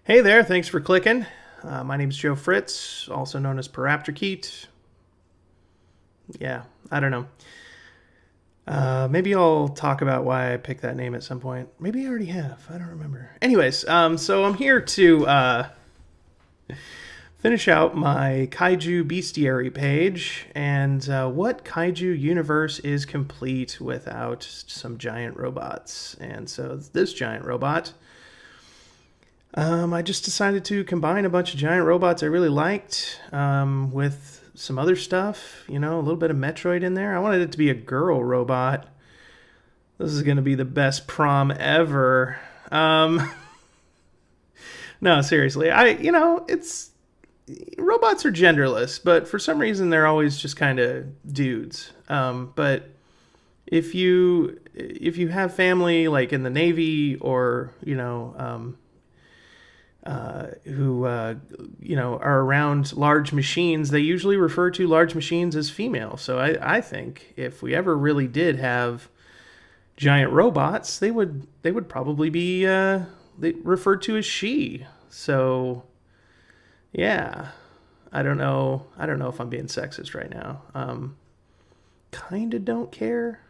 Hey there, thanks for clicking. My name's Joe Fritz, also known as Parapterkeet. Yeah, I don't know. Maybe I'll talk about why I picked that name at some point. Maybe I already have. I don't remember. Anyways, so I'm here to finish out my Kaiju Bestiary page, and what Kaiju universe is complete without some giant robots? And so this giant robot, I just decided to combine a bunch of giant robots I really liked with some other stuff, a little bit of Metroid in there. I wanted it to be a girl robot. This is going to be the best prom ever. No, seriously. It's robots are genderless, but for some reason they're always just kind of dudes. But if you have family like in the Navy or who are around large machines, they usually refer to large machines as female. So I think if we ever really did have giant robots, they would probably be referred to as she. So yeah, I don't know if I'm being sexist right now. Kinda don't care.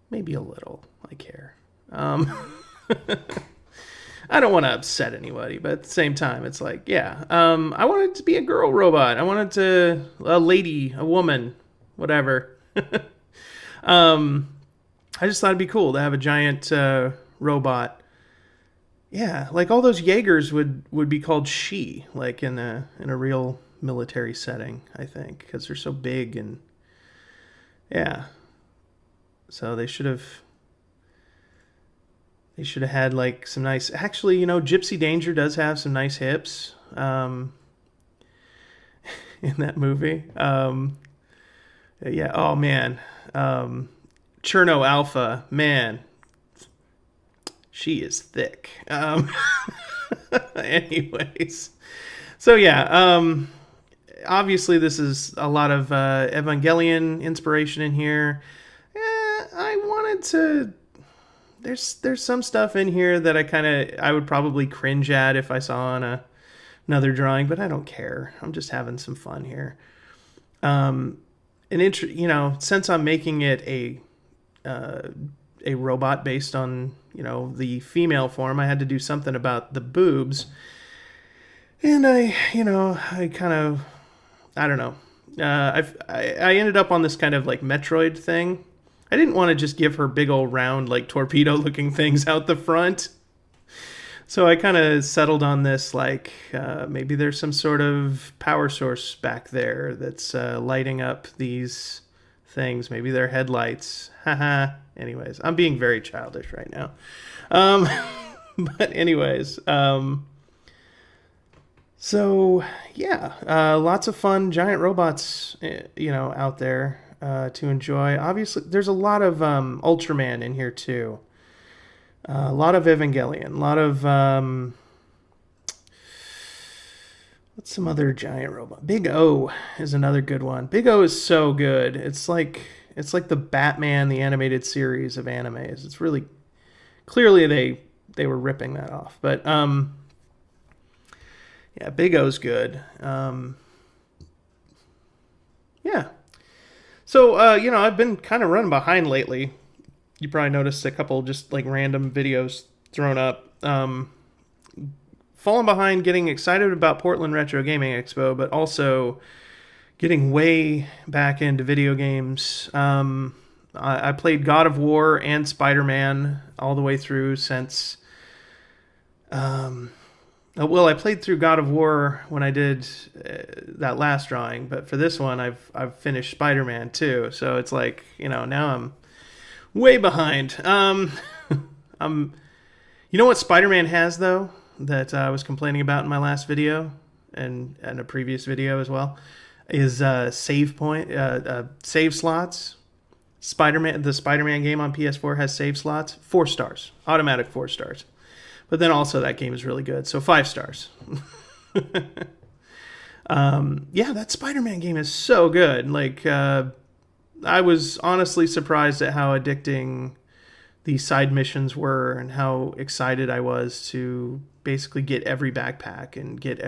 Maybe a little. I care. I don't want to upset anybody, but at the same time, it's like, yeah, I want it to be a girl robot. I want it a lady, a woman, whatever. I just thought it'd be cool to have a giant robot. Yeah, like all those Jaegers would be called she, like in a real military setting, I think, because they're so big and yeah. So they should have had like some nice. Actually, Gypsy Danger does have some nice hips in that movie. Yeah. Oh man. Cherno Alpha, man, she is thick. Anyways, so yeah. Obviously, this is a lot of Evangelion inspiration in here. I wanted to. There's some stuff in here that I would probably cringe at if I saw on another drawing, but I don't care. I'm just having some fun here. Since I'm making it a robot based on the female form, I had to do something about the boobs, and I kind of I don't know. I ended up on this kind of like Metroid thing. I didn't want to just give her big old round like torpedo looking things out the front. So I kind of settled on this like maybe there's some sort of power source back there that's lighting up these things. Maybe they're headlights. Haha. Anyways, I'm being very childish right now. But anyways, so yeah, lots of fun giant robots, out there to enjoy. Obviously, there's a lot of Ultraman in here too. A lot of Evangelion. A lot of what's some other giant robot? Big O is another good one. Big O is so good. It's like the Batman the animated series of animes. It's really clearly they were ripping that off. But yeah, Big O's good. Yeah. So, I've been kind of running behind lately. You probably noticed a couple just like random videos thrown up. Falling behind getting excited about Portland Retro Gaming Expo, but also getting way back into video games. I played God of War and Spider-Man all the way through since... I played through God of War when I did that last drawing, but for this one, I've finished Spider-Man too. So it's like now I'm way behind. You know what Spider-Man has though that I was complaining about in my last video and a previous video as well is save slots. The Spider-Man game on PS4 has save slots, 4 stars, automatic 4 stars. But then also that game is really good, so 5 stars. Yeah, that Spider-Man game is so good. Like, I was honestly surprised at how addicting the side missions were and how excited I was to basically get every backpack and get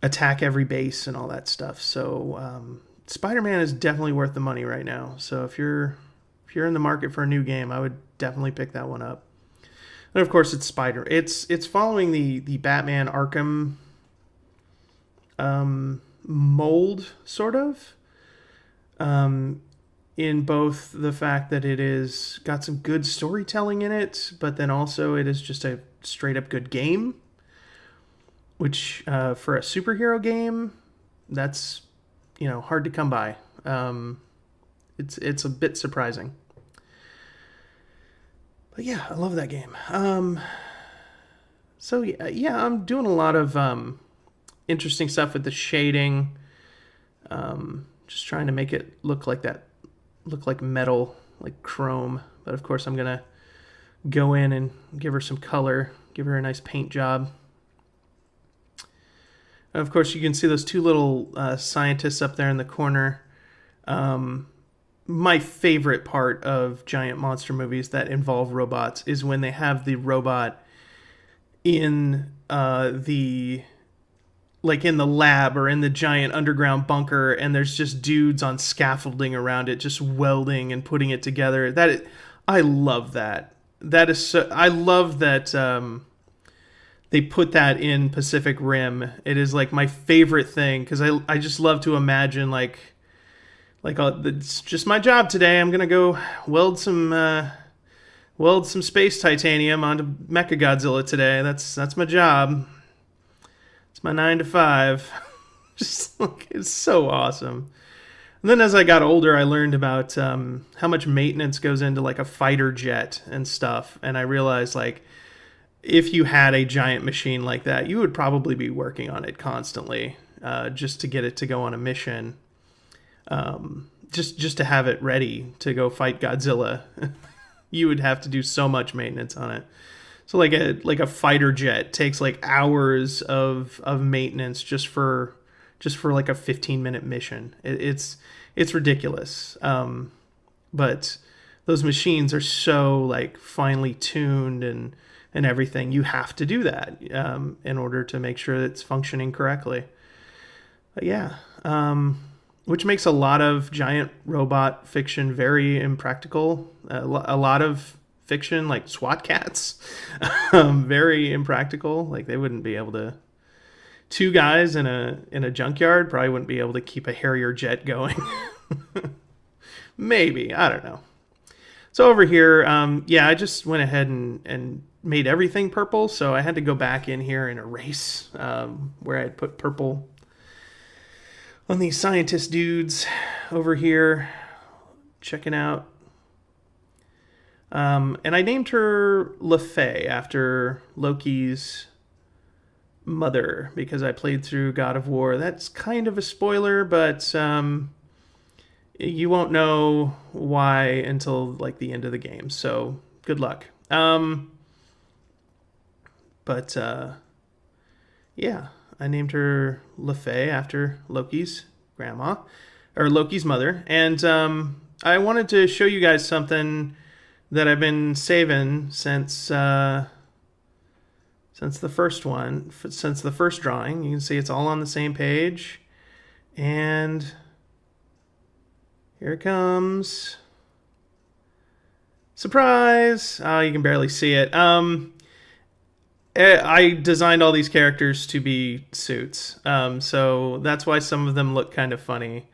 attack every base and all that stuff. So Spider-Man is definitely worth the money right now. So if you're in the market for a new game, I would definitely pick that one up. And of course, it's It's following the Batman Arkham mold, sort of. In both the fact that it is got some good storytelling in it, but then also it is just a straight up good game. Which for a superhero game, that's hard to come by. It's a bit surprising. But yeah, I love that game. So yeah, I'm doing a lot of interesting stuff with the shading. Just trying to make it look like metal, like chrome. But of course, I'm gonna go in and give her some color, give her a nice paint job. And of course, you can see those two little scientists up there in the corner. My favorite part of giant monster movies that involve robots is when they have the robot in the lab or in the giant underground bunker, and there's just dudes on scaffolding around it, just welding and putting it together. I love that. I love that they put that in Pacific Rim. It is like my favorite thing because I just love to imagine it's just my job today. I'm gonna go weld some space titanium onto Mechagodzilla today. That's my job. It's my 9 to 5. Just it's so awesome. And then as I got older, I learned about how much maintenance goes into like a fighter jet and stuff, and I realized if you had a giant machine like that, you would probably be working on it constantly just to get it to go on a mission. Just to have it ready to go fight Godzilla, you would have to do so much maintenance on it. So like a fighter jet takes hours of maintenance just for like a 15-minute mission. It's ridiculous. But those machines are so finely tuned and everything. You have to do that in order to make sure it's functioning correctly. But yeah. Which makes a lot of giant robot fiction very impractical. A lot of fiction, like SWAT cats, very impractical. They wouldn't be able to. Two guys in a junkyard probably wouldn't be able to keep a Harrier jet going. Maybe, I don't know. So over here, I just went ahead and made everything purple. So I had to go back in here and erase where I had put purple on these scientist dudes over here, checking out. And I named her Laufey after Loki's mother because I played through God of War. That's kind of a spoiler, but you won't know why until the end of the game. So good luck. Yeah. I named her Laufey after Loki's grandma, or Loki's mother. And I wanted to show you guys something that I've been saving since the first drawing. You can see it's all on the same page. And here it comes. Surprise! Oh, you can barely see it. I designed all these characters to be suits, so that's why some of them look kind of funny.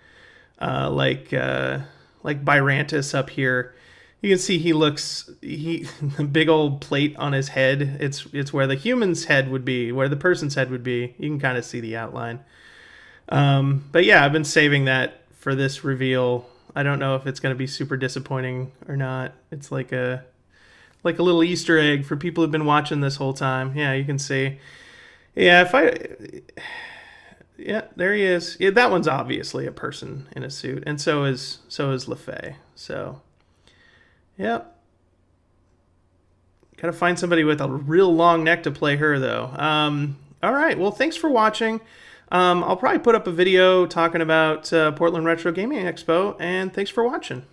Like Byrantis up here, you can see the big old plate on his head. It's where the human's head would be, where the person's head would be. You can kind of see the outline. But yeah, I've been saving that for this reveal. I don't know if it's going to be super disappointing or not. It's like a little Easter egg for people who've been watching this whole time. Yeah, you can see. Yeah, there he is. Yeah, that one's obviously a person in a suit, and so is Laufey. So, yep. Gotta find somebody with a real long neck to play her, though. All right. Well, thanks for watching. I'll probably put up a video talking about Portland Retro Gaming Expo, and thanks for watching.